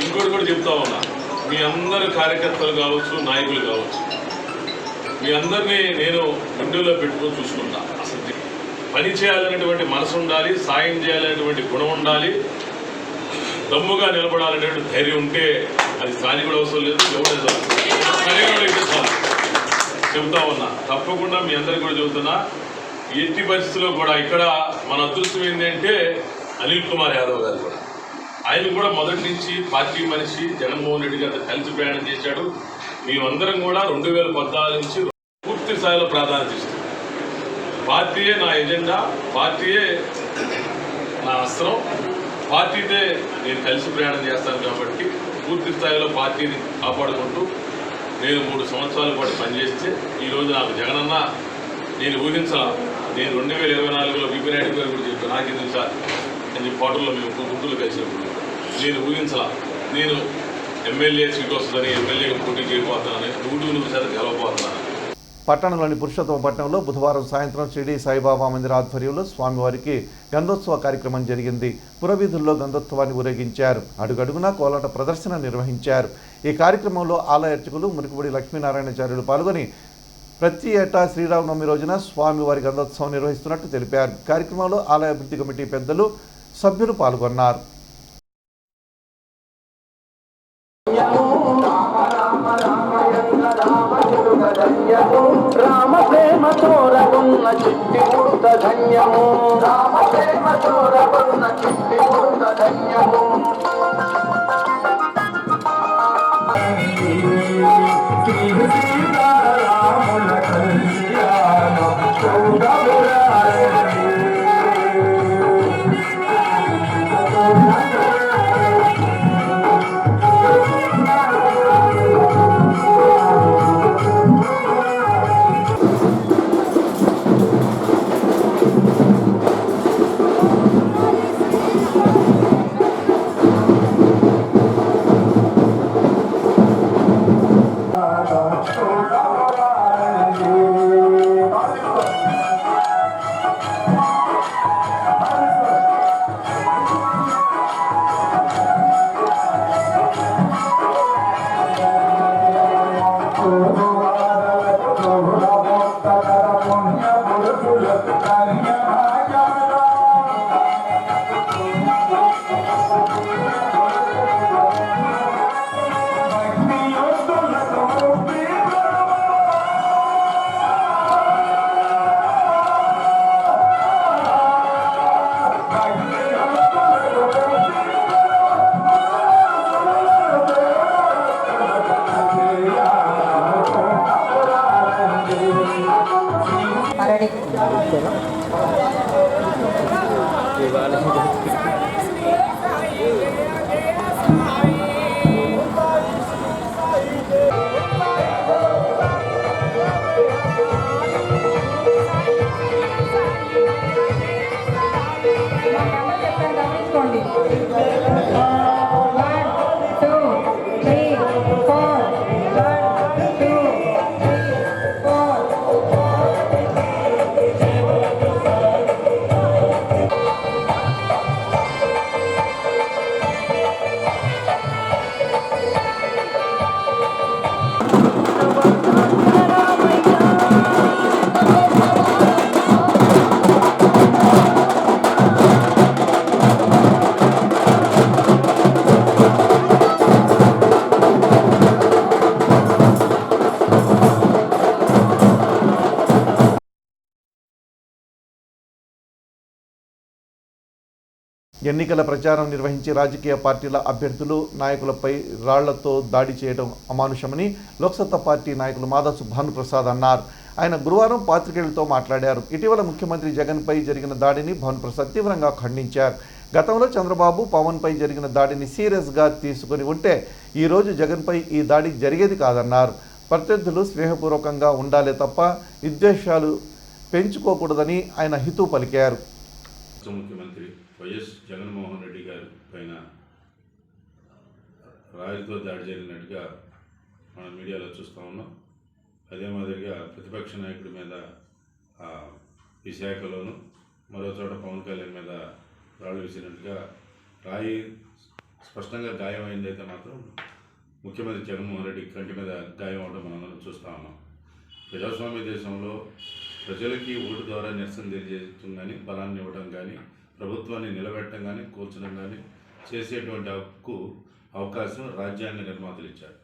ఇంకోటి కూడా చెప్తా ఉన్నా, మీ అందరు కార్యకర్తలు కావచ్చు, నాయకులు కావచ్చు, మీ అందరినీ నేను గుండెల్లో పెట్టుకొని చూసుకుంటా. అసలు పని చేయాలనేటువంటి మనసు ఉండాలి, సాయం చేయాలనేటువంటి గుణం ఉండాలి, దమ్ముగా నిలబడాలనేటువంటి ధైర్యం ఉంటే అది స్థానికుడు అవసరం లేదు, ఎవరైతే చాలు. చెబుతా ఉన్నా, తప్పకుండా మీ అందరికీ కూడా చెబుతున్నా, ఎట్టి పరిస్థితుల్లో కూడా ఇక్కడ మన అదృష్టం ఏంటంటే అనిల్ కుమార్ యాదవ్ గారు కూడా, ఆయన కూడా మొదటి నుంచి పార్టీ మనిషి, జగన్మోహన్ రెడ్డి గారితో కలిసి ప్రయాణం చేశాడు. మేమందరం కూడా 2014 నుంచి పూర్తి స్థాయిలో ప్రాధాన్యత ఇస్తాం. పార్టీయే నా ఎజెండా, పార్టీయే నా అస్త్రం, పార్టీతే నేను కలిసి ప్రయాణం చేస్తాను. కాబట్టి పూర్తి స్థాయిలో పార్టీని కాపాడుకుంటూ నేను 3 సంవత్సరాల పాటు పనిచేస్తే ఈరోజు నాకు జగనన్న నేను ఊహించాల. నేను 2024లో బీపీ నాయుడు గారు కూడా చెప్పాను, నాకు ఎందుకు సార్ అని చెప్పి హోటల్లో మేము గుంటూరులో కలిసినప్పుడు నేను ఊహించాల నేను ఎమ్మెల్యే సీట్ వస్తుందని, ఎమ్మెల్యేగా పోటీ చేయబోతున్నానని, 100% గెలవబోతున్నాను. పట్టణంలోని పురుషోత్తమపట్నంలో బుధవారం సాయంత్రం షిరిడి సాయిబాబా మందిర ఆధ్వర్యంలో స్వామివారికి గంధోత్సవ కార్యక్రమం జరిగింది. పురవీధుల్లో గంధోత్సవాన్ని ఊరేగించారు. అడుగడుగునా కోలాట ప్రదర్శన నిర్వహించారు. ఈ కార్యక్రమంలో ఆలయ అర్చకులు మురికిపూడి లక్ష్మీనారాయణాచార్యులు పాల్గొని ప్రతి ఏటా శ్రీరామనవమి రోజున స్వామివారి గంధోత్సవం నిర్వహిస్తున్నట్టు తెలిపారు. కార్యక్రమంలో ఆలయ అభివృద్ధి కమిటీ పెద్దలు, సభ్యులు పాల్గొన్నారు. రామ ప్రేమ చోరగున్న చిట్టి పుడుత ధన్యము, రామ ప్రేమ చోరగున్న చిట్టి పుడుత ధన్యము. రాముల కళ్యాణం చూడమురా. ఎన్నికల ప్రచారం నిర్వహించి రాజకీయ పార్టీల అభ్యర్థులు నాయకులపై రాళ్లతో దాడి చేయడం అమానుషమని లోక్సత్తా పార్టీ నాయకులు మాదాసు భానుప్రసాద్ అన్నారు. ఆయన గురువారం పాత్రికేయులతో మాట్లాడారు. ఇటీవల ముఖ్యమంత్రి జగన్పై జరిగిన దాడిని భానుప్రసాద్ తీవ్రంగా ఖండించారు. గతంలో చంద్రబాబు పవన్పై జరిగిన దాడిని సీరియస్గా తీసుకుని ఉంటే ఈరోజు జగన్పై ఈ దాడి జరిగేది కాదన్నారు. ప్రత్యర్థులు స్నేహపూర్వకంగా ఉండాలే తప్ప విద్వేషాలు పెంచుకోకూడదని ఆయన హితవు పలికారు. ముఖ్యమంత్రి వైఎస్ జగన్మోహన్ రెడ్డి గారి పైన రాయితో దాడి జరిగినట్టుగా మనం మీడియాలో చూస్తూ ఉన్నాం. అదే మాదిరిగా ప్రతిపక్ష నాయకుడి మీద విశాఖలోను మరో చోట పవన్ కళ్యాణ్ మీద రాళ్ళు విసిరినట్టుగా రాయి స్పష్టంగా గాయం అయిందైతే మాత్రం ముఖ్యమంత్రి జగన్మోహన్ రెడ్డి కంటి మీద గాయం అవడం మనందరం చూస్తూ ఉన్నాం. ప్రజాస్వామ్య దేశంలో ప్రజలకి ఓటు ద్వారా నిరసన తెలియజేయడం కానీ, బలాన్ని ఇవ్వడం కానీ, ప్రభుత్వాన్ని నిలబెట్టడం కానీ, కూర్చడం కానీ చేసేటువంటి హక్కు అవకాశం రాజ్యాంగ నిర్మాతలు ఇచ్చారు.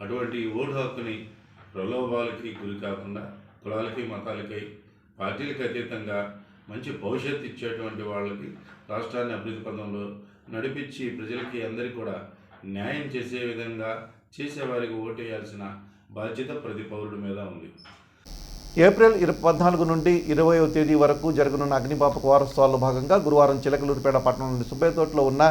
అటువంటి ఓటు హక్కుని ప్రలోభాలకి గురి కాకుండా కులాలకి, మతాలకి, పార్టీలకు అతీతంగా మంచి భవిష్యత్తు ఇచ్చేటువంటి వాళ్ళకి రాష్ట్రాన్ని అభివృద్ధి పథంలో నడిపించి ప్రజలకి అందరికీ కూడా న్యాయం చేసే విధంగా చేసేవారికి ఓటు వేయాల్సిన బాధ్యత ప్రతి పౌరుడి మీద ఉంది. ఏప్రిల్ 14 నుండి 20వ తేదీ వరకు జరగనున్న అగ్నిమాపక వారోత్సవాల్లో భాగంగా గురువారం చిలకలూరిపేట పట్టణంలోని సుబ్బయ్యతోటలో ఉన్న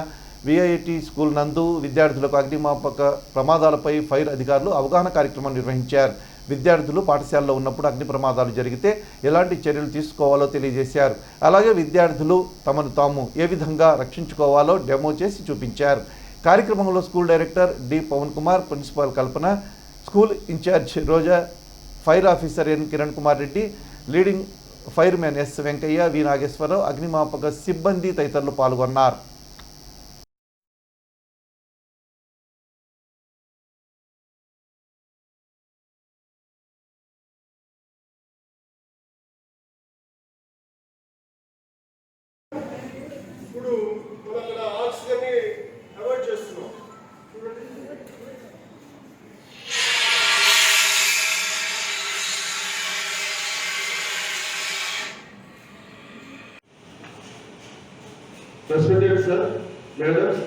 విఐటి స్కూల్ నందు విద్యార్థులకు అగ్నిమాపక ప్రమాదాలపై ఫైర్ అధికారులు అవగాహన కార్యక్రమం నిర్వహించారు. విద్యార్థులు పాఠశాలలో ఉన్నప్పుడు అగ్ని ప్రమాదాలు జరిగితే ఎలాంటి చర్యలు తీసుకోవాలో తెలియజేశారు. అలాగే విద్యార్థులు తమను తాము ఏ విధంగా రక్షించుకోవాలో డెమో చేసి చూపించారు. కార్యక్రమంలో school director D Pavan Kumar, principal Kalpana, school incharge Roja, fire officer N Kiran Kumar Reddy, leading fireman S Venkaiah, V Nageswararao, అగ్నిమాపక సిబ్బంది తదితరులు పాల్గొన్నారు. ఇప్పుడు మనం అక్కడ ఆక్సిజన్ని అవాయిడ్ చేస్తున్నాం. Respected sir, madam,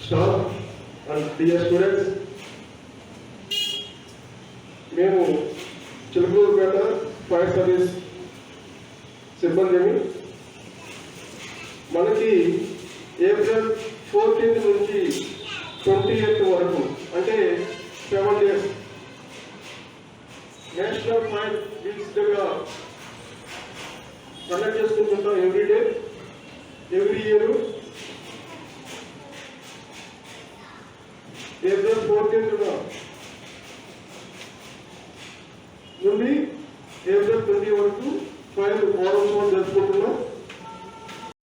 staff and dear students, మేము చిలకలూరుపేట ఫైర్ సర్వీస్ సిబ్బందిని మనకి ఏప్రిల్ 14 నుంచి 28 వరకు అంటే 7 days నేషనల్ ఫైర్ వీక్స్ డేగా కండక్ట్ చేసుకుంటుంటాం. ఎవ్రీ ఇయర్ ఏప్రిల్ 14 నుండి ఏప్రిల్ 20 వరకు ఫైర్ వారోత్సవం జరుపుకుంటున్నాం.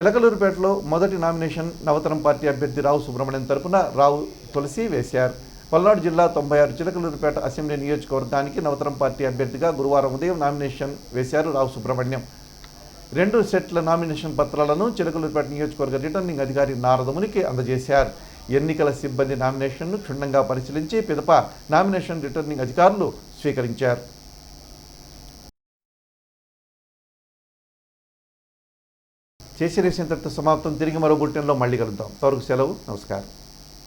చిలకలూరుపేటలో మొదటి నామినేషన్ నవతరం పార్టీ అభ్యర్థి రావు సుబ్రహ్మణ్యం తరపున రావు తులసి వేశారు. పల్నాడు జిల్లా 96 చిలకలూరుపేట అసెంబ్లీ నియోజకవర్గానికి నవతరం పార్టీ అభ్యర్థిగా గురువారం ఉదయం నామినేషన్ వేశారు రావు సుబ్రహ్మణ్యం. 2 సెట్ల నామినేషన్ పత్రాలను చిలకలూరుపేట నియోజకవర్గ రిటర్నింగ్ అధికారి నారదమునికి అందజేశారు. ఎన్నికల సిబ్బంది నామినేషన్ను క్షుణ్ణంగా పరిశీలించి పిదప నామినేషన్ రిటర్నింగ్ అధికారులు స్వీకరించారు. చేసి రేసినంతటితో సమాప్తం. తిరిగి మరో బులెటిన్లో మళ్ళీ కలుద్దాం. తవరకు సెలవు. నమస్కారం.